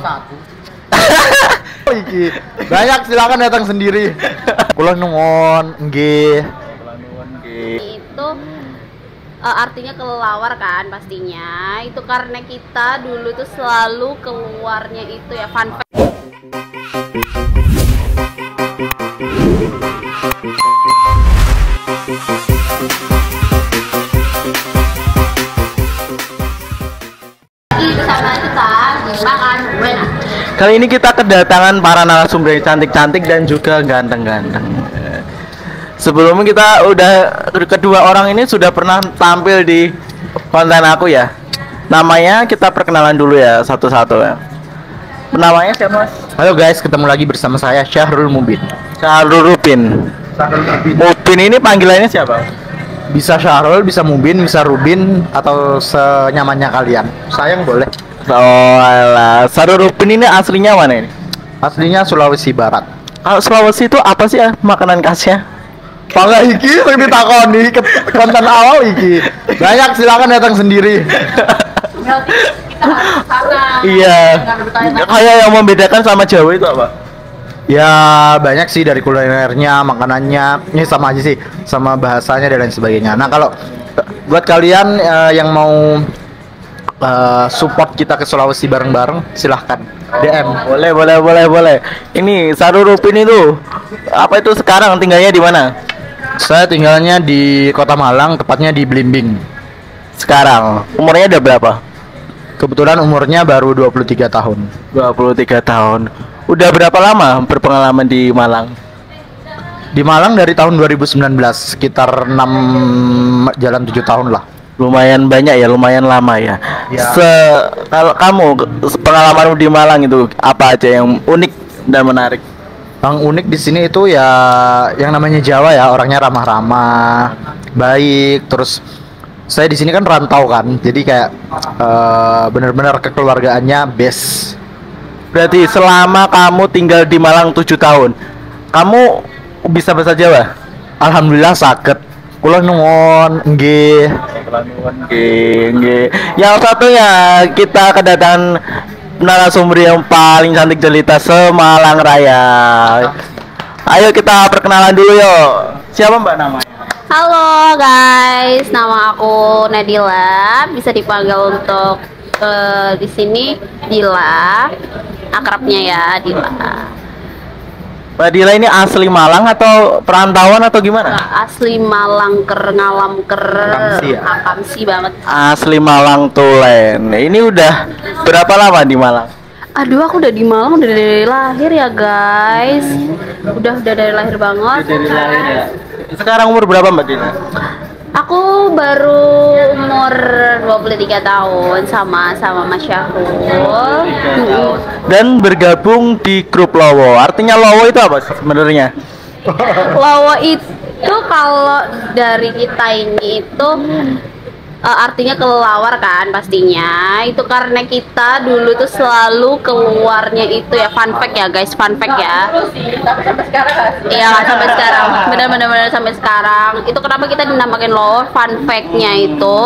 satu. Iki banyak, silakan datang sendiri. Kula nuwun nggih. Itu artinya kelelawar kan pastinya. Itu karena kita dulu tuh selalu keluarnya itu ya fun fact. Sama kita makan enak. Kali ini kita kedatangan para narasumber yang cantik-cantik dan juga ganteng-ganteng. Sebelumnya kita kedua orang ini sudah pernah tampil di konten aku ya. Namanya kita perkenalan dulu ya satu-satu ya. Namanya siapa, Mas? Halo guys, ketemu lagi bersama saya Syahrul Mubin. Syahrul Rubin. Mubin ini panggilannya siapa? Bisa Syahrul, bisa Mubin, bisa Rubin, atau senyamannya kalian. Sayang boleh. Oh alah, Syahrul Rubin ini aslinya mana ini? Aslinya Sulawesi Barat. Kalau Sulawesi itu apa sih ya makanan khasnya? Pangga iki sing ditakoni konten awal iki. Banyak, silakan datang sendiri. Berarti kita harus sana. Iya. Kayak yang membedakan sama Jawa itu apa? Ya banyak sih, dari kulinernya, makanannya, ini sama aja sih, sama bahasanya dan lain sebagainya. Nah kalau buat kalian yang mau support kita ke Sulawesi bareng-bareng, silahkan DM. Boleh. Ini Syahrul Rubin itu apa itu sekarang tinggalnya di mana? Saya tinggalnya di Kota Malang, tepatnya di Blimbing. Sekarang umurnya udah berapa? Kebetulan umurnya baru 23 tahun. 23 tahun. Udah berapa lama berpengalaman di Malang? Di Malang dari tahun 2019, sekitar 6 jalan 7 tahun lah. Lumayan banyak ya, lumayan lama ya. Ya. Kalau kamu pengalamanmu di Malang itu apa aja yang unik dan menarik? Yang unik di sini itu ya yang namanya Jawa ya, orangnya ramah-ramah, baik. Terus saya di sini kan rantau kan, jadi kayak benar-benar kekeluargaannya best. Berarti selama kamu tinggal di Malang 7 tahun, kamu bisa bahasa Jawa? Alhamdulillah saged. Kula nuwun nggih. Nggih. Yang satunya kita kedatangan narasumber yang paling cantik jelita Semalang Raya. Ayo kita perkenalan dulu yuk. Siapa Mbak namanya? Halo guys, nama aku Nadila, bisa dipanggil untuk di sini Dila, akrabnya ya Dila. Mbak Dila ini asli Malang atau perantauan atau gimana? Asli Malang ngalam Akamsi ya? Akamsi banget. Asli Malang Tulen. Ini udah berapa lama di Malang? Aduh, aku udah di Malang udah dari lahir ya guys. Udah dari lahir banget. Dari lahir ya. Sekarang umur berapa Mbak Dila? Aku baru umur 23 tahun sama Mas Syahrul. Dan bergabung di grup Lowo. Artinya Lowo itu apa sebenarnya? Lowo itu kalau dari kita ini itu artinya kelelawar kan pastinya. Itu karena kita dulu tuh selalu keluarnya itu ya fun fact ya guys, fun fact ya. Sampai sekarang. Iya, sampai sekarang. Benar-benar sampai sekarang. Itu kenapa kita dinamakan Lowo. Fun fact-nya itu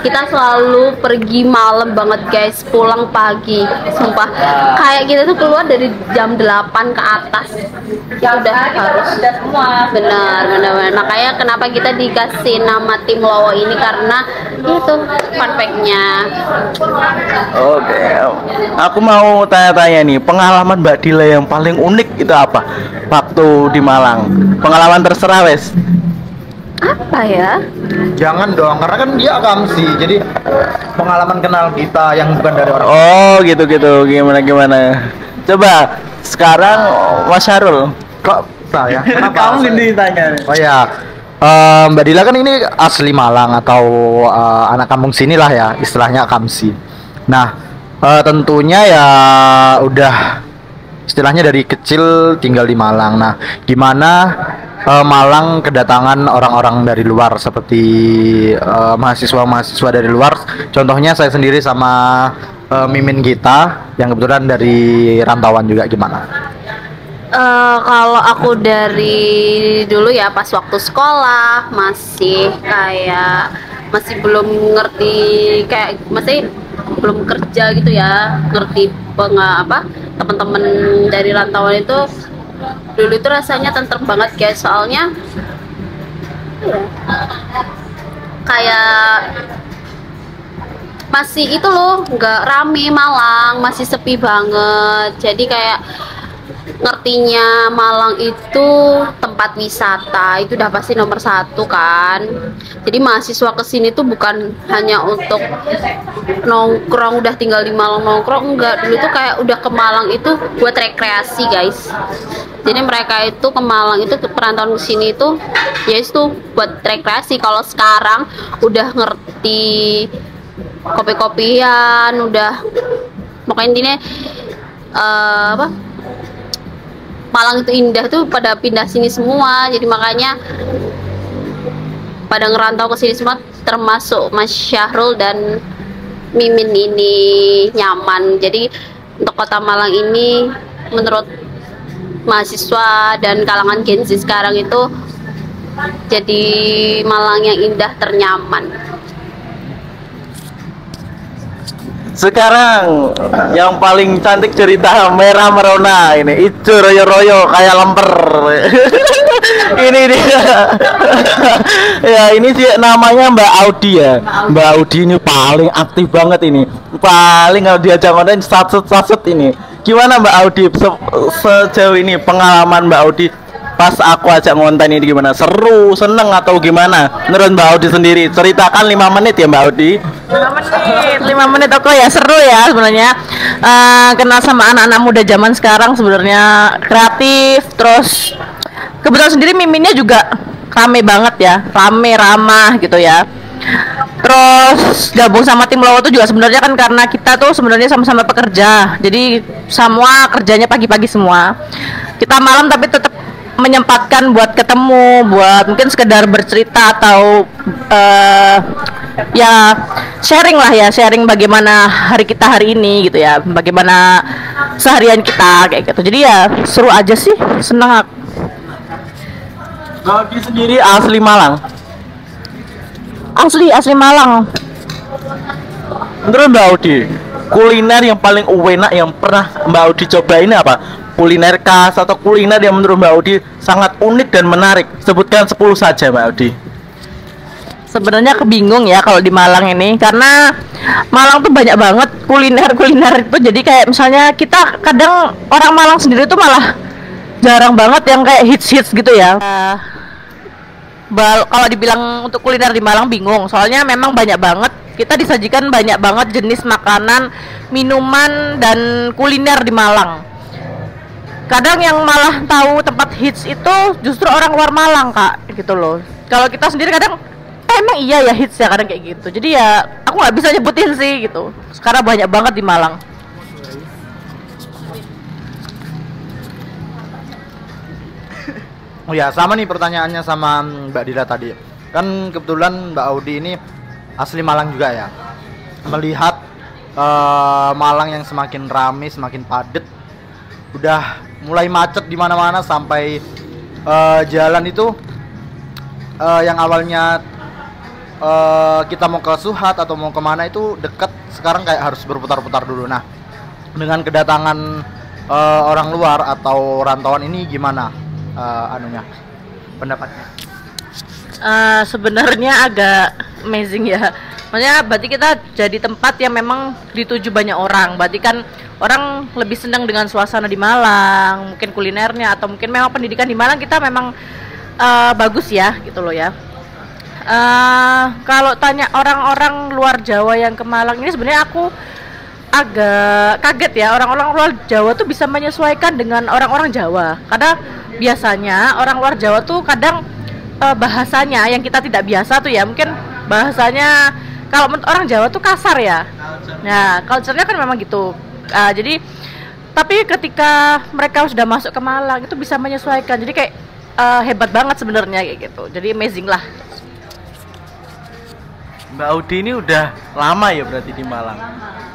kita selalu pergi malam banget guys, pulang pagi. Sumpah. Kayak kita tuh keluar dari jam 8 ke atas. Ya udah harus semua. Benar. Makanya kenapa kita dikasih nama tim Lowo ini, karena itu fun fact-nya. Oke. Aku mau tanya-tanya nih, pengalaman Mbak Dila yang paling unik itu apa? Waktu di Malang. Pengalaman terserah wes. Apa ya? Jangan dong, karena kan dia Akamsi. Jadi pengalaman kenal kita yang bukan dari orang. Oh, gitu-gitu. Gimana? Coba sekarang Mas Syahrul. Kok saya? Kamu gini tanya. Oh ya, Mbak Dila kan ini asli Malang atau anak kampung sini lah ya, istilahnya Akamsi. Nah, tentunya ya udah istilahnya dari kecil tinggal di Malang. Nah, gimana Malang kedatangan orang-orang dari luar seperti mahasiswa-mahasiswa dari luar. Contohnya saya sendiri sama Mimin kita yang kebetulan dari rantauan juga, gimana? Kalau aku dari dulu ya pas waktu sekolah masih belum ngerti, kayak masih belum kerja gitu ya, ngerti teman-teman dari rantauan itu dulu itu rasanya tentrem banget guys, soalnya kayak masih itu loh, nggak rame Malang, masih sepi banget. Jadi kayak ngertinya Malang itu tempat wisata itu udah pasti nomor satu kan. Jadi mahasiswa kesini tuh bukan hanya untuk nongkrong, udah tinggal di Malang nongkrong, enggak. Dulu tuh kayak udah ke Malang itu buat rekreasi guys. Jadi mereka itu ke Malang itu perantauan kesini itu ya itu buat rekreasi. Kalau sekarang udah ngerti kopi-kopian, udah pokoknya intinya Malang itu indah tuh pada pindah sini semua. Jadi makanya pada ngerantau ke sini semua, termasuk Mas Syahrul dan Mimin ini nyaman. Jadi untuk kota Malang ini menurut mahasiswa dan kalangan Gen Z sekarang itu jadi Malang yang indah ternyaman. Sekarang yang paling cantik cerita merah merona ini, ijo royo royo kayak lemper. Ini dia. Ya ini sih namanya Mbak Audi ya. Mbak Audi ini paling aktif banget ini. Paling kalau diajak konten satset ini. Gimana Mbak Audi sejauh ini pengalaman Mbak Audi pas aku ajak ngonten ini gimana? Seru, seneng atau gimana? Menurut Mbak Audi sendiri, ceritakan 5 menit ya Mbak Audi. 5 menit oke ya, seru ya sebenarnya. Kenal sama anak-anak muda zaman sekarang sebenarnya kreatif, terus kebetulan sendiri miminnya juga rame banget ya, rame ramah gitu ya. Terus gabung sama tim Lowo tuh juga sebenarnya kan karena kita tuh sebenarnya sama-sama pekerja, jadi semua kerjanya pagi-pagi semua. Kita malam tapi tetap menyempatkan buat ketemu, buat mungkin sekedar bercerita atau ya sharing lah ya, sharing bagaimana hari kita hari ini gitu ya, bagaimana seharian kita kayak gitu. Jadi ya seru aja sih, senang aku. Mbak Audi sendiri asli Malang. Asli Malang. Menurut Mbak Audi, kuliner yang paling enak yang pernah Mbak Audi coba ini apa? Kuliner khas atau kuliner yang menurut Mbak Audi sangat unik dan menarik? Sebutkan 10 saja Mbak Audi. Sebenarnya kebingung ya kalau di Malang ini, karena Malang tuh banyak banget kuliner itu. Jadi kayak misalnya kita kadang orang Malang sendiri tuh malah jarang banget yang kayak hits gitu ya. Kalau dibilang untuk kuliner di Malang bingung, soalnya memang banyak banget, kita disajikan banyak banget jenis makanan, minuman, dan kuliner di Malang. Kadang yang malah tahu tempat hits itu justru orang luar Malang kak, gitu loh. Kalau kita sendiri kadang emang iya ya hits ya kadang kayak gitu. Jadi ya aku nggak bisa nyebutin sih gitu, karena banyak banget di Malang. Oh ya, sama nih pertanyaannya sama Mbak Dila tadi. Kan kebetulan Mbak Audi ini asli Malang juga ya. Melihat Malang yang semakin ramai, semakin padat, udah mulai macet di mana-mana sampai jalan itu yang awalnya kita mau ke Suhat atau mau kemana itu dekat, sekarang kayak harus berputar-putar dulu. Nah, dengan kedatangan orang luar atau rantauan ini gimana pendapatnya? Sebenarnya agak amazing ya. Maksudnya berarti kita jadi tempat yang memang dituju banyak orang. Berarti kan orang lebih senang dengan suasana di Malang, mungkin kulinernya, atau mungkin memang pendidikan di Malang kita memang bagus ya gitu loh ya. Kalau tanya orang-orang luar Jawa yang ke Malang ini, sebenarnya aku agak kaget ya, orang-orang luar Jawa tuh bisa menyesuaikan dengan orang-orang Jawa. Karena biasanya orang luar Jawa tuh kadang bahasanya yang kita tidak biasa tuh ya, mungkin bahasanya kalau orang Jawa tuh kasar ya. Nah, culture-nya kan memang gitu. Jadi tapi ketika mereka sudah masuk ke Malang itu bisa menyesuaikan. Jadi kayak hebat banget sebenarnya kayak gitu. Jadi amazing lah. Mbak Audi ini udah lama ya berarti di Malang.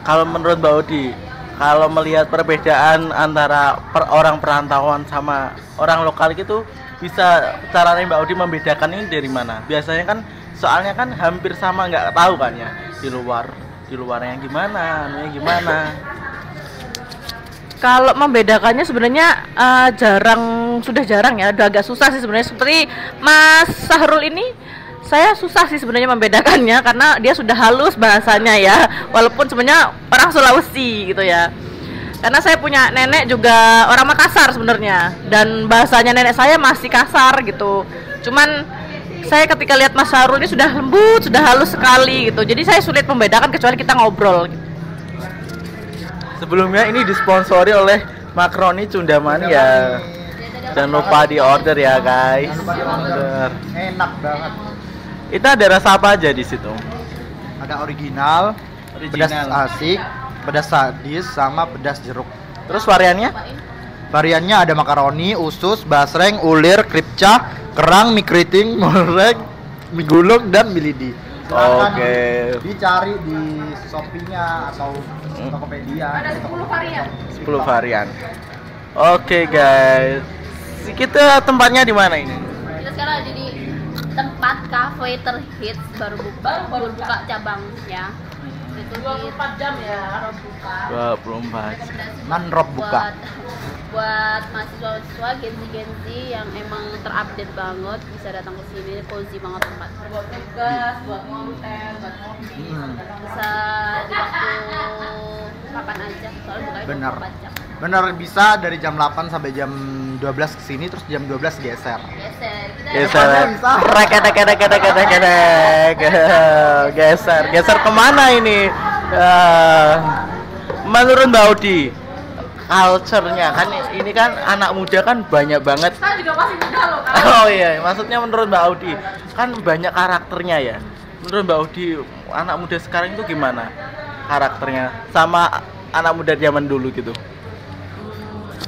Kalau menurut Mbak Audi, kalau melihat perbedaan antara orang perantauan sama orang lokal gitu, bisa caranya Mbak Audi membedakan ini dari mana? Biasanya kan soalnya kan hampir sama, nggak tahu kan ya di luar. di luarnya gimana, anunya gimana? Kalau membedakannya sebenarnya sudah jarang ya, udah agak susah sih sebenarnya. Seperti Mas Sahrul ini, saya susah sih sebenarnya membedakannya karena dia sudah halus bahasanya ya, walaupun sebenarnya orang Sulawesi gitu ya. Karena saya punya nenek juga orang Makassar sebenarnya, dan bahasanya nenek saya masih kasar gitu. Cuman saya ketika lihat Mas Sahrul ini sudah lembut, sudah halus sekali gitu. Jadi saya sulit membedakan kecuali kita ngobrol gitu. Sebelumnya ini disponsori oleh Makroni Cundamani ya. Jangan lupa di order ya guys. Order. Enak banget. Itu ada rasa apa aja di situ? Ada original, pedas asik, pedas sadis, sama pedas jeruk. Terus variannya? Variannya ada makaroni, usus, basreng, ulir, kripca, kerang, mie keriting, goreng, mie gulung, dan mie lidi. Silakan dicari di Shopee-nya atau Tokopedia. Ada 10 varian. 10 varian. Oke guys. Kita tempatnya di mana ini? Kita sekarang ada di tempat cafe terhits baru buka cabangnya. Itu di 24 jam ya buka. 24. Manrop buka. Buat mahasiswa-mahasiswa Genzi yang emang terupdate banget bisa datang ke sini, cozy banget tempat. Buat tugas, buat konten, buat ngopi. Bisa di waktu kapan aja, soalnya bukanya Bener. 24 jam. Bener, bisa dari jam 8 sampai jam 12 kesini, terus jam 12 geser. Geser. Bisa. Geser kemana ini? Menurut Mbak Audi, culture-nya kan ini kan anak muda kan banyak banget. Saya juga masih muda loh kan. Oh iya, maksudnya menurut Mbak Audi kan banyak karakternya ya. Menurut Mbak Audi, anak muda sekarang itu gimana karakternya sama anak muda zaman dulu gitu?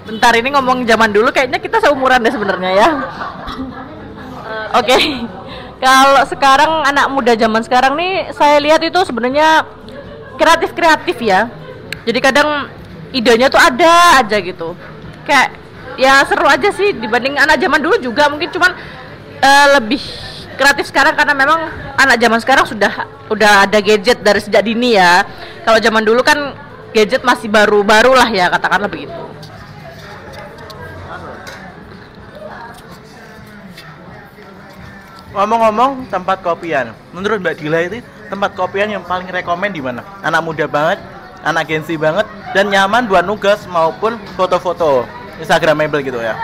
Bentar, ini ngomong zaman dulu kayaknya kita seumuran deh sebenarnya ya. Oke. Kalau sekarang anak muda zaman sekarang nih saya lihat itu sebenarnya kreatif ya. Jadi kadang idenya tuh ada aja gitu. Kayak ya seru aja sih dibanding anak zaman dulu juga, mungkin cuman lebih kreatif sekarang karena memang anak zaman sekarang udah ada gadget dari sejak dini ya. Kalau zaman dulu kan gadget masih baru-baru lah ya, katakanlah begitu. Ngomong-ngomong tempat kopian, menurut Mbak Dila itu tempat kopian yang paling rekomen di mana? Anak muda banget, anak Genzi banget, dan nyaman buat nugas maupun foto-foto Instagramable gitu ya.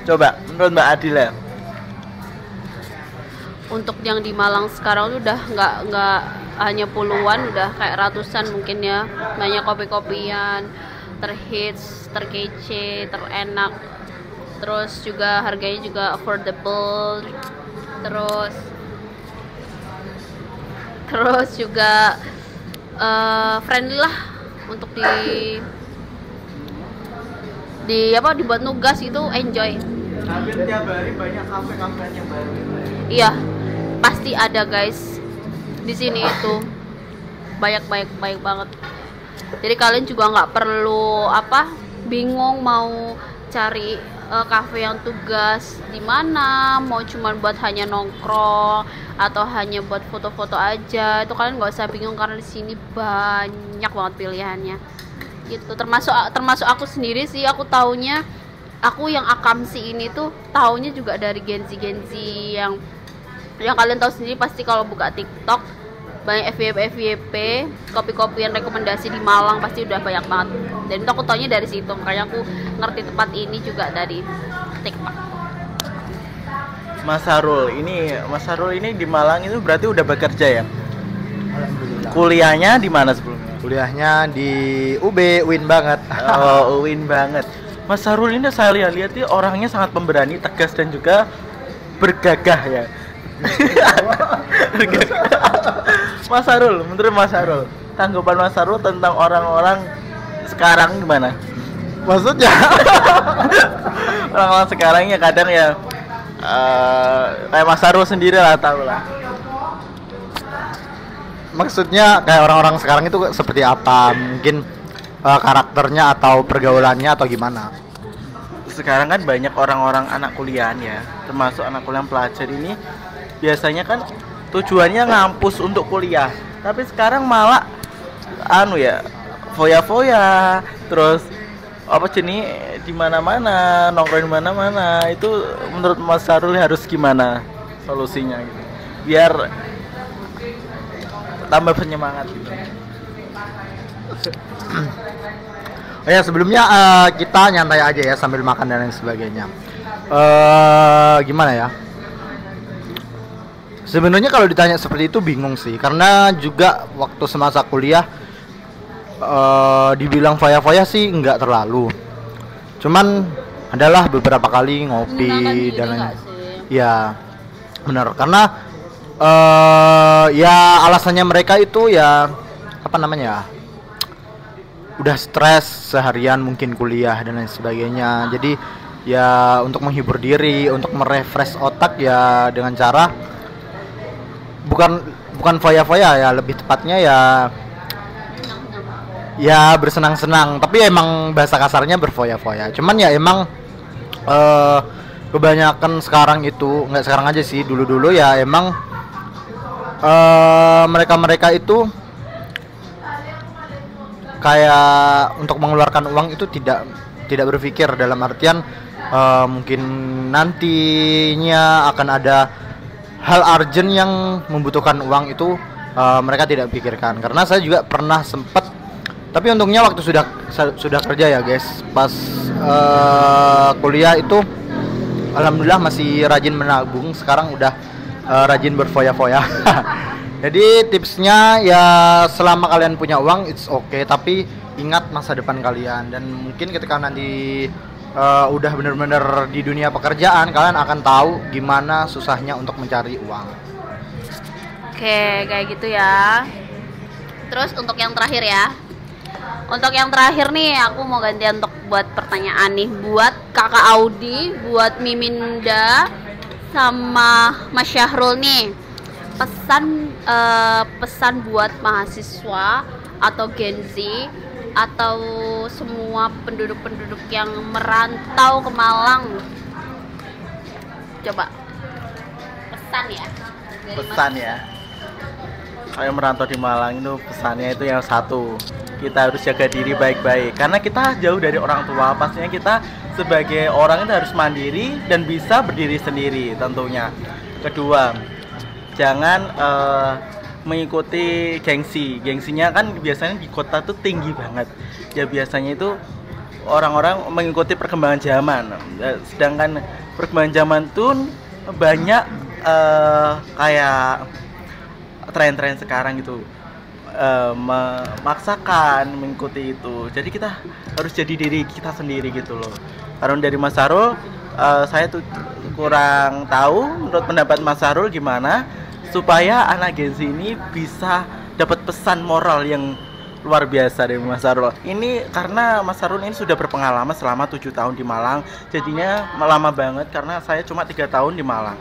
Coba menurut Mbak Adila. Untuk yang di Malang sekarang udah nggak hanya puluhan, udah kayak ratusan mungkin ya. Banyak kopi-kopian terhits, terkece, terenak. Terus juga harganya juga affordable. Terus juga friendly lah untuk dibuat nugas itu enjoy. Hampir tiap hari banyak kafe-kafe yang baru. Iya, pasti ada guys di sini itu banyak banget. Jadi kalian juga nggak perlu bingung mau cari kafe yang tugas di mana, mau cuman buat hanya nongkrong atau hanya buat foto-foto aja. Itu kalian nggak usah bingung karena di sini banyak banget pilihannya. Gitu. Termasuk aku sendiri sih, aku yang akamsi ini tuh taunya juga dari Genzi yang kalian tahu sendiri pasti kalau buka TikTok banyak FYP kopi-kopi yang rekomendasi di Malang pasti udah banyak banget. Dan itu aku taunya dari situ, makanya aku ngerti tempat ini juga dari TikTok. Mas Harul ini di Malang itu berarti udah bekerja ya? Alhamdulillah. Kuliahnya di mana sebelumnya? Kuliahnya di UB, UIN banget. Oh, UIN banget. Mas Harul ini saya lihat dia orangnya sangat pemberani, tegas dan juga bergagah ya. Mas Harul, menurut Mas Harul, tanggapan Mas Harul tentang orang-orang sekarang gimana? Maksudnya? Orang-orang sekarang ya kadang ya kayak Mas Harul sendiri lah, tahu lah. Maksudnya kayak orang-orang sekarang itu seperti apa? Mungkin karakternya atau pergaulannya atau gimana? Sekarang kan banyak orang-orang anak kuliahan ya, termasuk anak kuliah pelajar ini biasanya kan tujuannya ngampus untuk kuliah, tapi sekarang malah anu ya, foya-foya, terus apa jenis di mana-mana, nongkrong di mana-mana. Itu menurut Mas Sarul harus gimana solusinya gitu, biar tambah penyemangat gitu. Oh ya, sebelumnya kita nyantai aja ya sambil makan dan lain sebagainya. Gimana ya? Sebenarnya kalau ditanya seperti itu bingung sih, karena juga waktu semasa kuliah dibilang foya-foya sih nggak terlalu. Cuman adalah beberapa kali ngopi Menyenangkan dan gitu lain. nggak sih? Ya, benar. Karena ya alasannya mereka itu ya apa namanya? Udah stres seharian mungkin kuliah dan lain sebagainya. Jadi ya untuk menghibur diri, untuk merefresh otak ya dengan cara bukan foya-foya ya, lebih tepatnya ya bersenang-senang, tapi emang bahasa kasarnya berfoya-foya. Cuman ya emang kebanyakan sekarang itu, nggak sekarang aja sih, dulu-dulu ya emang mereka-mereka itu kayak untuk mengeluarkan uang itu tidak berpikir dalam artian mungkin nantinya akan ada hal urgent yang membutuhkan uang itu, mereka tidak pikirkan. Karena saya juga pernah sempet, tapi untungnya waktu sudah kerja ya guys, pas kuliah itu alhamdulillah masih rajin menabung. Sekarang udah rajin berfoya-foya. Jadi tipsnya ya, selama kalian punya uang it's okay, tapi ingat masa depan kalian. Dan mungkin ketika nanti udah bener-bener di dunia pekerjaan, kalian akan tahu gimana susahnya untuk mencari uang. Oke, kayak gitu ya. Terus untuk yang terakhir ya. Untuk yang terakhir nih, aku mau gantian untuk buat pertanyaan nih buat Kakak Audi, buat Miminda, sama Mas Syahrul nih. Pesan buat mahasiswa atau Gen Z atau semua penduduk-penduduk yang merantau ke Malang. Coba pesan ya. Dari Pesan ya, kalau merantau di Malang itu pesannya itu yang satu, kita harus jaga diri baik-baik. Karena kita jauh dari orang tua, pastinya kita sebagai orang itu harus mandiri dan bisa berdiri sendiri tentunya. Kedua, jangan mengikuti gengsinya kan biasanya di kota tuh tinggi banget ya. Biasanya itu orang-orang mengikuti perkembangan zaman, sedangkan perkembangan zaman tuh banyak kayak tren-tren sekarang gitu, memaksakan mengikuti itu. Jadi kita harus jadi diri kita sendiri gitu loh. Karena dari Mas Sarul, saya tuh kurang tahu menurut pendapat Mas Sarul gimana supaya anak Gen Z ini bisa dapat pesan moral yang luar biasa dari Mas Sarul. Ini karena Mas Sarul ini sudah berpengalaman selama 7 tahun di Malang, jadinya lama banget karena saya cuma 3 tahun di Malang.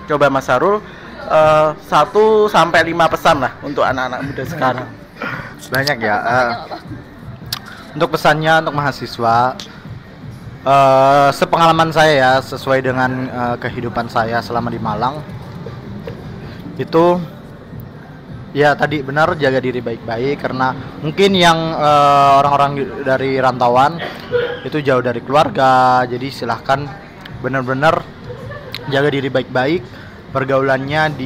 Coba Mas Sarul 1 sampai 5 pesan lah untuk anak-anak muda sekarang. Banyak ya. Untuk pesannya untuk mahasiswa, sepengalaman saya ya, sesuai dengan kehidupan saya selama di Malang, itu ya tadi benar, jaga diri baik-baik. Karena mungkin yang orang-orang dari rantauan itu jauh dari keluarga, jadi silahkan benar-benar jaga diri baik-baik. Pergaulannya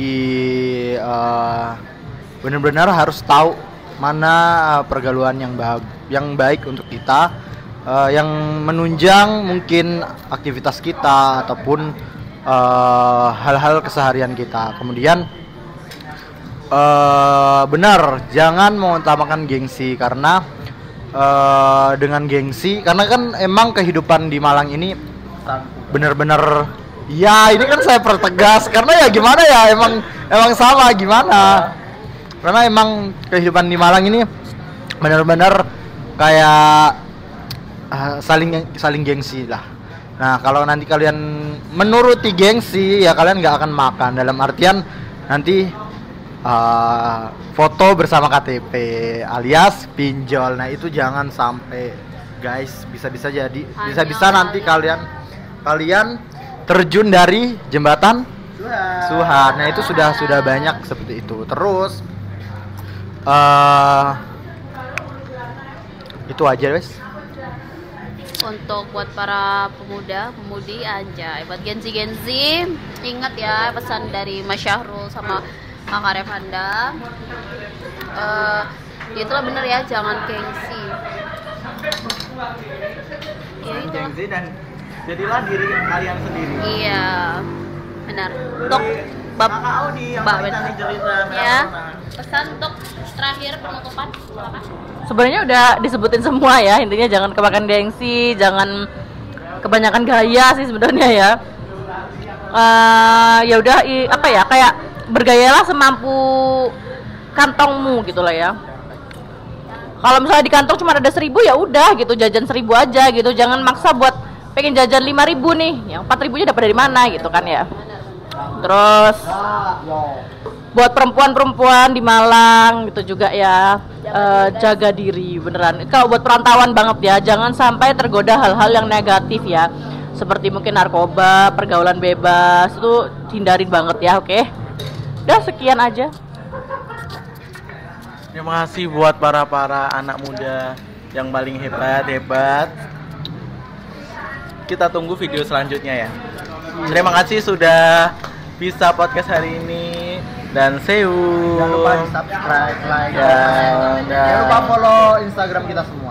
benar-benar harus tahu mana pergaulan yang baik untuk kita, yang menunjang mungkin aktivitas kita ataupun hal-hal keseharian kita. Kemudian benar, jangan mengutamakan gengsi, karena dengan gengsi, karena kan emang kehidupan di Malang ini benar-benar, ya ini kan saya pertegas karena ya gimana ya, emang sama gimana, karena emang kehidupan di Malang ini benar-benar kayak saling gengsi lah. Nah kalau nanti kalian menuruti gengsi ya kalian nggak akan makan, dalam artian nanti foto bersama KTP alias pinjol. Nah itu jangan sampai guys, bisa-bisa nanti kalian terjun dari jembatan Suhat. Nah itu sudah banyak seperti itu. Terus Itu aja wes. Untuk buat para pemuda, pemudi aja, buat Genzi, ingat ya pesan dari Mas Syahrul sama Kak Revanda. Itulah bener ya, jangan gengsi. Ya itu. Gengsi dan jadilah diri kalian sendiri. Iya, benar. Untuk Kakak Audi yang paling benar. cantik cerita. Ya, pesan untuk terakhir penutupan, silakan. Sebenarnya udah disebutin semua ya, intinya jangan kebanyakan gengsi, jangan kebanyakan gaya sih sebenarnya ya. Ya udah apa ya, kayak bergayalah semampu kantongmu gitulah ya. Kalau misalnya di kantong cuma ada 1.000 ya udah gitu, jajan 1.000 aja gitu, jangan maksa buat pengen jajan 5.000 nih, yang 4.000-nya dapat dari mana gitu kan ya. Terus buat perempuan-perempuan di Malang gitu juga ya, jaga diri beneran. Kalau buat perantauan banget ya, jangan sampai tergoda hal-hal yang negatif ya, seperti mungkin narkoba, pergaulan bebas, itu hindarin banget ya. Oke, udah sekian aja. Terima kasih buat para anak muda yang paling hebat. Kita tunggu video selanjutnya ya. Terima kasih sudah bisa podcast hari ini dan see you. Jangan lupa di subscribe, like, Dan- jangan lupa follow Instagram kita semua.